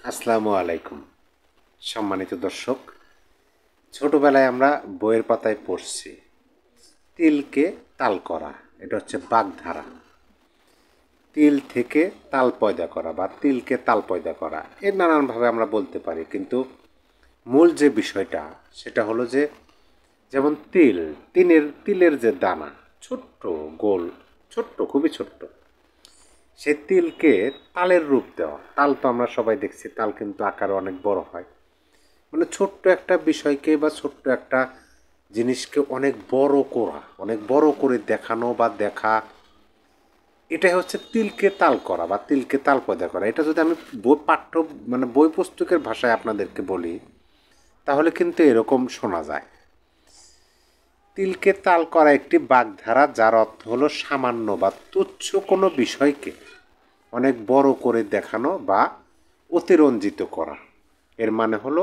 আসসালামু আলাইকুম। সম্মানিত দর্শক, ছোটবেলায় আমরা বইয়ের পাতায় পড়ছি তিলকে তাল করা। এটা হচ্ছে বাগধারা। তিল থেকে তাল পয়দা করা বা তিলকে তাল পয়দা করা, এর নানানভাবে আমরা বলতে পারি, কিন্তু মূল যে বিষয়টা সেটা হলো যে যেমন তিলের যে দানা, ছোট্ট গোল, ছোট্ট, খুবই ছোট্ট, সে তিলকে তালের রূপ দেওয়া। তাল তো আমরা সবাই দেখছি, তাল কিন্তু আকারে অনেক বড় হয়। মানে ছোট্ট একটা বিষয়কে বা ছোট্ট একটা জিনিসকে অনেক বড় করা, অনেক বড় করে দেখানো বা দেখা, এটাই হচ্ছে তিলকে তাল করা বা তিলকে তাল পয়দা করা। এটা যদি আমি বই পুস্তকের ভাষায় আপনাদেরকে বলি, তাহলে কিন্তু এরকম শোনা যায়: তিলকে তাল করা একটি বাগধারা, যার অর্থ হলো সামান্য বা তুচ্ছ কোনো বিষয়কে অনেক বড় করে দেখানো বা অতিরঞ্জিত করা। এর মানে হলো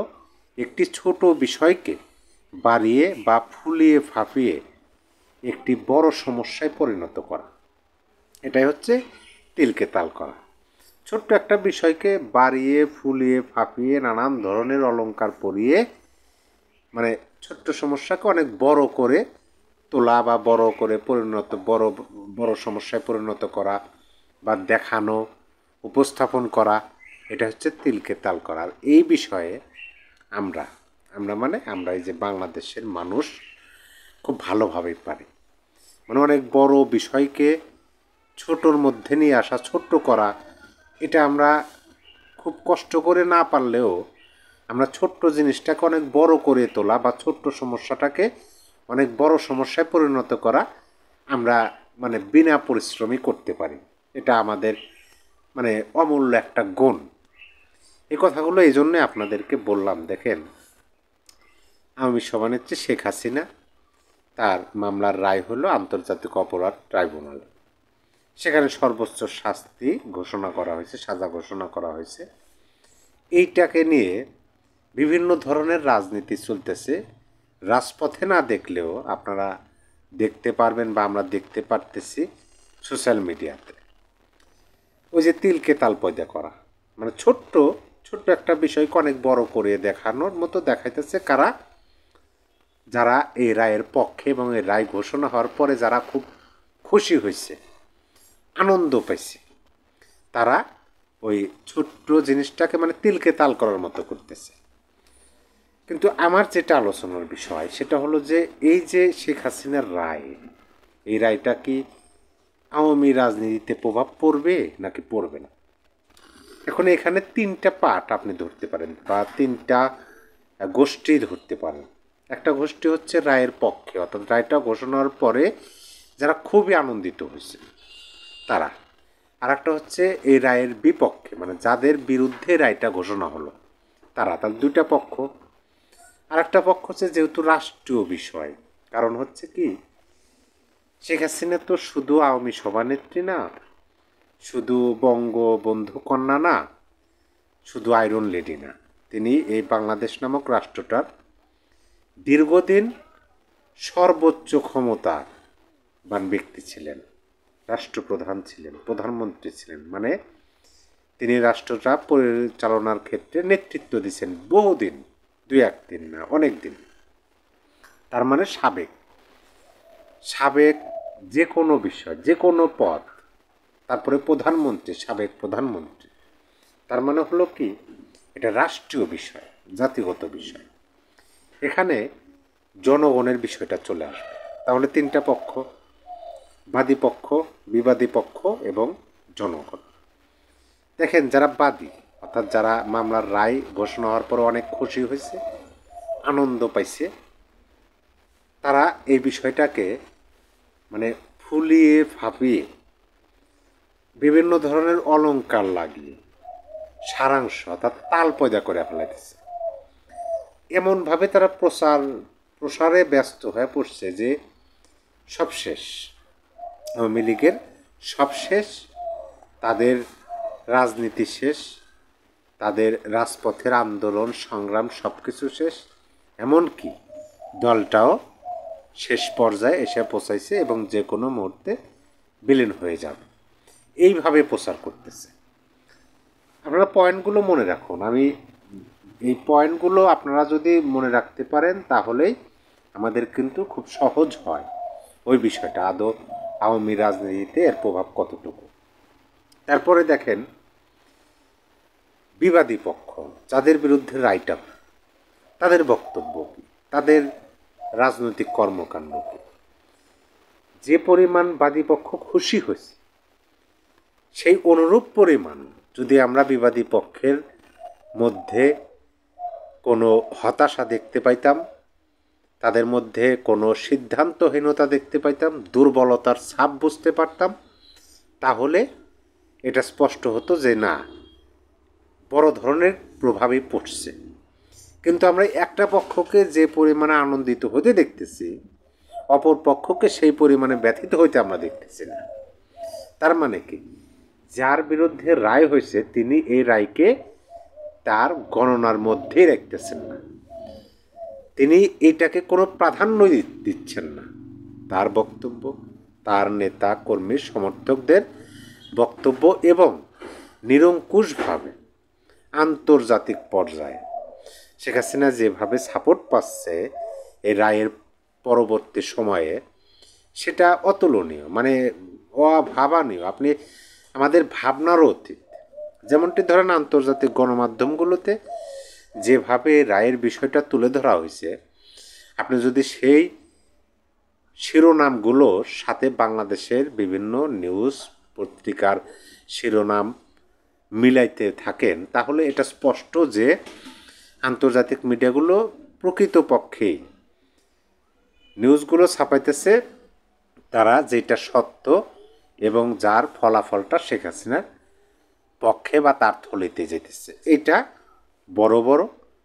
একটি ছোট বিষয়কে বাড়িয়ে বা ফুলিয়ে ফাঁপিয়ে একটি বড় সমস্যায় পরিণত করা। এটাই হচ্ছে তিলকে তাল করা। ছোট্ট একটা বিষয়কে বাড়িয়ে ফুলিয়ে ফাঁপিয়ে নানান ধরনের অলংকার পরিয়ে, মানে ছোট্ট সমস্যাকে অনেক বড় করে তোলা বা বড় করে বড় বড় সমস্যায় পরিণত করা বা দেখানো, উপস্থাপন করা, এটা হচ্ছে তিলকে তাল করা। আর এই বিষয়ে আমরা আমরা এই যে বাংলাদেশের মানুষ খুব ভালোভাবেই পারি। মানে অনেক বড় বিষয়কে ছোটোর মধ্যে নিয়ে আসা, ছোট্ট করা, এটা আমরা খুব কষ্ট করে না পারলেও আমরা ছোট্ট জিনিসটাকে অনেক বড় করে তোলা বা ছোট্ট সমস্যাটাকে অনেক বড় সমস্যায় পরিণত করা আমরা বিনা পরিশ্রমই করতে পারি। এটা আমাদের অমূল্য একটা গুণ। এই কথাগুলো এই জন্যে আপনাদেরকে বললাম। দেখেন, আওয়ামী সভানেত্রী শেখ হাসিনা, তার মামলার রায় হলো আন্তর্জাতিক অপরাধ ট্রাইব্যুনাল। সেখানে সর্বোচ্চ শাস্তি ঘোষণা করা হয়েছে, সাজা ঘোষণা করা হয়েছে। এইটাকে নিয়ে বিভিন্ন ধরনের রাজনীতি চলতেছে। রাজপথে না দেখলেও আপনারা দেখতে পারবেন বা আমরা দেখতে পারতেছি সোশ্যাল মিডিয়াতে। ওই যে তিলকে তাল পয়দা করা, মানে ছোট্ট ছোট্ট একটা বিষয়কে অনেক বড় করে দেখানোর মতো দেখাইতেছে কারা? যারা এই রায়ের পক্ষে এবং এই রায় ঘোষণা হওয়ার পরে যারা খুব খুশি হয়েছে, আনন্দ পাইছে, তারা ওই ছোট্ট জিনিসটাকে তিলকে তাল করার মতো করতেছে। কিন্তু আমার যেটা আলোচনার বিষয় সেটা হলো যে এই যে শেখ হাসিনার রায়, এই রায়টা কি আওয়ামী রাজনীতিতে প্রভাব পড়বে নাকি পড়বে না? এখন এখানে তিনটা পার্ট আপনি ধরতে পারেন বা তিনটা গোষ্ঠী ধরতে পারেন। একটা গোষ্ঠী হচ্ছে রায়ের পক্ষে, অর্থাৎ রায়টা ঘোষণা হওয়ার পরে যারা খুবই আনন্দিত হয়েছে তারা। আর একটা হচ্ছে এই রায়ের বিপক্ষে, মানে যাদের বিরুদ্ধে রায়টা ঘোষণা হলো তারা। তার দুইটা পক্ষ। আর একটা পক্ষ হচ্ছে যেহেতু রাষ্ট্রীয় বিষয়, কারণ হচ্ছে কি, শেখ হাসিনা তো শুধু আওয়ামী সভানেত্রী না, শুধু বঙ্গবন্ধু কন্যা না, শুধু আয়রন লেডি না, তিনি এই বাংলাদেশ নামক রাষ্ট্রটার দীর্ঘদিন সর্বোচ্চ ক্ষমতাবান ব্যক্তি ছিলেন, রাষ্ট্রপ্রধান ছিলেন, প্রধানমন্ত্রী ছিলেন। মানে তিনি রাষ্ট্রটা পরিচালনার ক্ষেত্রে নেতৃত্ব দিয়েছেন বহুদিন, দুই একদিন না, অনেক দিন। তার মানে সাবেক সাবেক যে কোনো বিষয়, যে কোনো পদ, তারপরে প্রধানমন্ত্রী, সাবেক প্রধানমন্ত্রী। তার মানে হলো কি, এটা রাষ্ট্রীয় বিষয়, জাতিগত বিষয়। এখানে জনগণের বিষয়টা চলে আসবে। তাহলে তিনটা পক্ষ: বাদী পক্ষ, বিবাদী পক্ষ এবং জনগণ। দেখেন, যারা বাদী, অর্থাৎ যারা মামলার রায় ঘোষণা হওয়ার পর অনেক খুশি হয়েছে, আনন্দ পাইছে, তারা এই বিষয়টাকে ফুলিয়ে ফাঁপিয়ে বিভিন্ন ধরনের অলংকার লাগিয়ে সারাংশ অর্থাৎ তাল পয়দা করে ফেলাইতেছে। এমনভাবে তারা প্রসারে ব্যস্ত হয়ে পড়ছে যে সব শেষ, আওয়ামী লীগের সব শেষ, তাদের রাজনীতি শেষ, তাদের রাজপথের আন্দোলন সংগ্রাম সব কিছু শেষ। এমনকি দলটাও শেষ পর্যায়ে এসে পৌঁছাইছে এবং যে কোনো মুহূর্তে বিলীন হয়ে যাবে, এইভাবে প্রচার করতেছে। আপনারা পয়েন্টগুলো মনে রাখুন। আমি এই পয়েন্টগুলো আপনারা যদি মনে রাখতে পারেন তাহলেই আমাদের কিন্তু খুব সহজ হয় ওই বিষয়টা আদৌ আওয়ামী রাজনীতিতে এর প্রভাব কতটুকু। তারপরে দেখেন বিবাদী পক্ষ যাদের বিরুদ্ধে রাইট আপ, তাদের বক্তব্য কী, তাদের রাজনৈতিক কর্মকাণ্ড কী। যে পরিমাণ বাদী পক্ষ খুশি হয়েছে সেই অনুরূপ পরিমাণ যদি আমরা বিবাদী পক্ষের মধ্যে কোনো হতাশা দেখতে পাইতাম, তাদের মধ্যে কোনো সিদ্ধান্তহীনতা দেখতে পাইতাম, দুর্বলতার ছাপ বুঝতে পারতাম, তাহলে এটা স্পষ্ট হতো যে না, বড় ধরনের প্রভাবই পড়ছে। কিন্তু আমরা একটা পক্ষকে যে পরিমাণে আনন্দিত হতে দেখতেছি, অপর পক্ষকে সেই পরিমাণে ব্যথিত হইতে আমরা দেখতেছি না। তার মানে কি, যার বিরুদ্ধে রায় হয়েছে তিনি এই রায়কে তার গণনার মধ্যেই রাখতেছেন না, তিনি এটাকে কোনো প্রাধান্য দিচ্ছেন না। তার বক্তব্য, তার নেতা কর্মী সমর্থকদের বক্তব্য এবং নিরঙ্কুশভাবে আন্তর্জাতিক পর্যায়ে শেখ হাসিনা যেভাবে সাপোর্ট পাচ্ছে এই রায়ের পরবর্তী সময়ে, সেটা অতুলনীয়, মানে অভাবনীয়। আপনি আমাদের ভাবনারও অতীত। যেমনটি ধরেন আন্তর্জাতিক গণমাধ্যমগুলোতে যেভাবে রায়ের বিষয়টা তুলে ধরা হয়েছে, আপনি যদি সেই শিরোনামগুলোর সাথে বাংলাদেশের বিভিন্ন নিউজ পত্রিকার শিরোনাম মিলাইতে থাকেন, তাহলে এটা স্পষ্ট যে আন্তর্জাতিক মিডিয়াগুলো প্রকৃতপক্ষেই নিউজগুলো ছাপাইতেছে তারা যেটা সত্য এবং যার ফলাফলটা শেখ হাসিনার পক্ষে বা তার থলিতে যেতেছে। এটা বড় বড়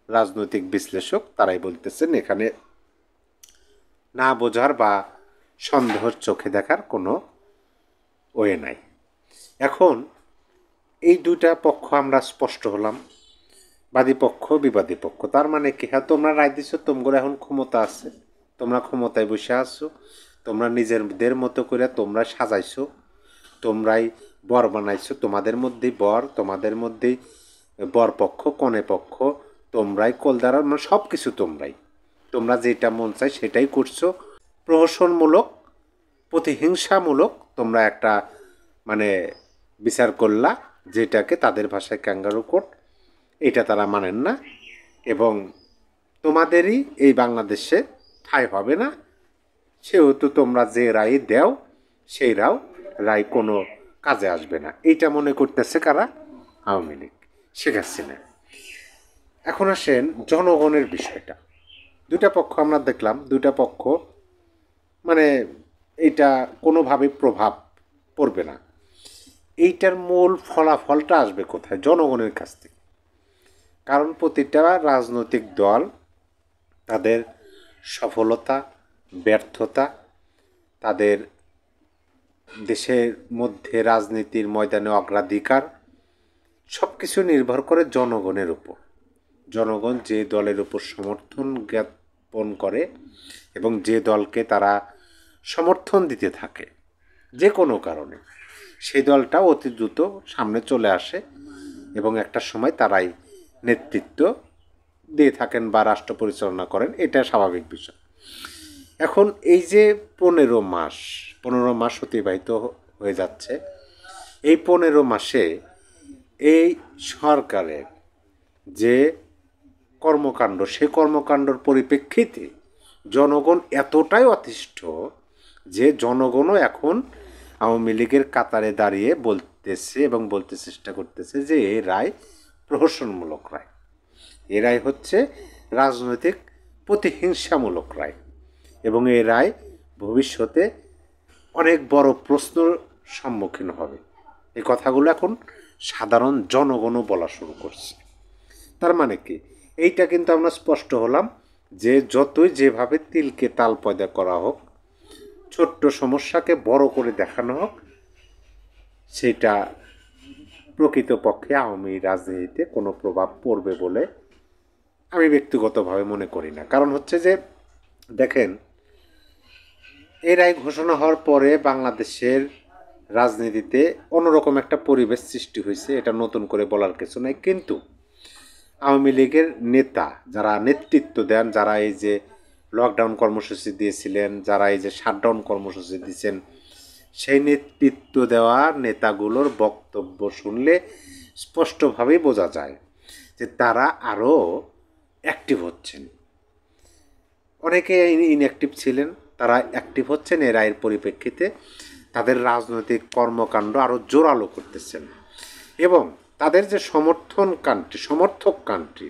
রাজনৈতিক বিশ্লেষক তারাই বলতেছেন, এখানে না বোঝার বা সন্দেহের চোখে দেখার কোনো ওয়ে নাই। এখন এই দুইটা পক্ষ আমরা স্পষ্ট হলাম, বাদী পক্ষ বিবাদী পক্ষ। তার মানে কি, হ্যাঁ তোমরা রায় দিছো, তোমরা এখন ক্ষমতা আছে, তোমরা ক্ষমতায় বসে আছো, তোমরা নিজেদের মতো করে তোমরা সাজাইছো, তোমরাই বর বানাইছো, তোমাদের মধ্যেই বর, তোমাদের মধ্যেই বর পক্ষ কনে পক্ষ, তোমরাই কোলদারা, মানে সব কিছু তোমরা যেটা মন চাই সেটাই করছো। প্রহসনমূলক প্রতিহিংসামূলক তোমরা একটা মানে বিচার করলা, যেটাকে তাদের ভাষায় ক্যাঙ্গারু কোর্ট, এটা তারা মানেন না এবং তোমাদেরই এই বাংলাদেশে ঠাঁই হবে না। সেহেতু তোমরা যে রায় দাও সেই রায় কোনো কাজে আসবে না, এইটা মনে করতেছে কারা? আওয়ামী লীগ, শেখ হাসিনা। এখন আসেন জনগণের বিষয়টা। দুটা পক্ষ আমরা দেখলাম, দুটা পক্ষ মানে এইটা কোনোভাবে প্রভাব পড়বে না। এইটার মূল ফলাফলটা আসবে কোথায়? জনগণের কাছ থেকে। কারণ প্রতিটা রাজনৈতিক দল তাদের সফলতা ব্যর্থতা, তাদের দেশের মধ্যে রাজনীতির ময়দানে অগ্রাধিকার সব কিছু নির্ভর করে জনগণের উপর। জনগণ যে দলের উপর সমর্থন জ্ঞাপন করে এবং যে দলকে তারা সমর্থন দিতে থাকে যে কোনো কারণে, সেই দলটা অতি দ্রুত সামনে চলে আসে এবং একটা সময় তারাই নেতৃত্ব দিয়ে থাকেন বা রাষ্ট্র পরিচালনা করেন, এটা স্বাভাবিক বিষয়। এখন এই যে 15 মাস অতিবাহিত হয়ে যাচ্ছে, এই 15 মাসে এই সরকারের যে কর্মকাণ্ড, সে কর্মকাণ্ডর পরিপ্রেক্ষিতে জনগণ এতটাই অতিষ্ঠ যে জনগণও এখন আওয়ামী লীগের কাতারে দাঁড়িয়ে বলতেছে এবং বলতে চেষ্টা করতেছে যে এই রায় প্রহসনমূলক রায়, এ রায় হচ্ছে রাজনৈতিক প্রতিহিংসামূলক রায় এবং এই রায় ভবিষ্যতে অনেক বড় প্রশ্নের সম্মুখীন হবে। এই কথাগুলো এখন সাধারণ জনগণও বলা শুরু করছে। তার মানে কি, এইটা কিন্তু আমরা স্পষ্ট হলাম যে যতই যেভাবে তিলকে তাল পয়দা করা হোক, ছোট্ট সমস্যাকে বড় করে দেখানো হোক, সেটা প্রকৃতপক্ষে আওয়ামী রাজনীতিতে কোনো প্রভাব পড়বে বলে আমি ব্যক্তিগতভাবে মনে করি না। কারণ হচ্ছে যে দেখেন, এই রায় ঘোষণা হওয়ার পরে বাংলাদেশের রাজনীতিতে অন্যরকম একটা পরিবেশ সৃষ্টি হয়েছে, এটা নতুন করে বলার কিছু নাই। কিন্তু আওয়ামী লীগের নেতা যারা নেতৃত্ব দেন, যারা এই যে লকডাউন কর্মসূচি দিয়েছিলেন, যারা এই যে শাটডাউন কর্মসূচি দিয়েছেন, সেই নেতৃত্ব দেওয়া নেতাগুলোর বক্তব্য শুনলে স্পষ্টভাবেই বোঝা যায় যে তারা আরও অ্যাক্টিভ হচ্ছেন। অনেকে ইনঅ্যাক্টিভ ছিলেন, তারা অ্যাক্টিভ হচ্ছেন। এর আয়ের পরিপ্রেক্ষিতে তাদের রাজনৈতিক কর্মকাণ্ড আরও জোরালো করতেছেন এবং তাদের যে সমর্থক কান্ট্রি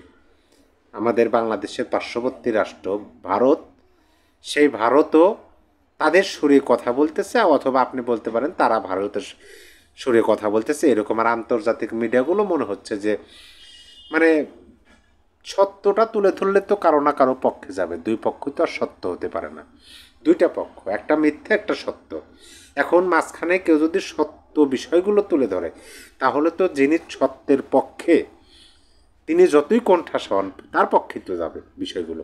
আমাদের বাংলাদেশের পার্শ্ববর্তী রাষ্ট্র ভারত, সেই ভারতও তাদের সুরে কথা বলতেছে, অথবা আপনি বলতে পারেন তারা ভারতের সুরে কথা বলতেছে এরকম। আর আন্তর্জাতিক মিডিয়াগুলো মনে হচ্ছে যে মানে সত্যটা তুলে ধরলে তো কারো না কারো পক্ষে যাবে, দুই পক্ষ তো আর সত্য হতে পারে না, দুইটা পক্ষ, একটা মিথ্যা একটা সত্য। এখন মাঝখানে কেউ যদি সত্য বিষয়গুলো তুলে ধরে তাহলে তো যিনি সত্যের পক্ষে তিনি যতই কণ্ঠাসা হন তার পক্ষে তো যাবে বিষয়গুলো।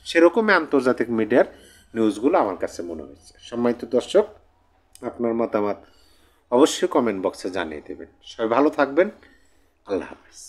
সেরকমই আন্তর্জাতিক মিডিয়ার নিউজগুলো আমার কাছে মনে হয়েছে। সম্মানিত দর্শক, আপনার মতামত অবশ্যই কমেন্ট বক্সে জানিয়ে দেবেন। সবাই ভালো থাকবেন। আল্লাহ হাফেজ।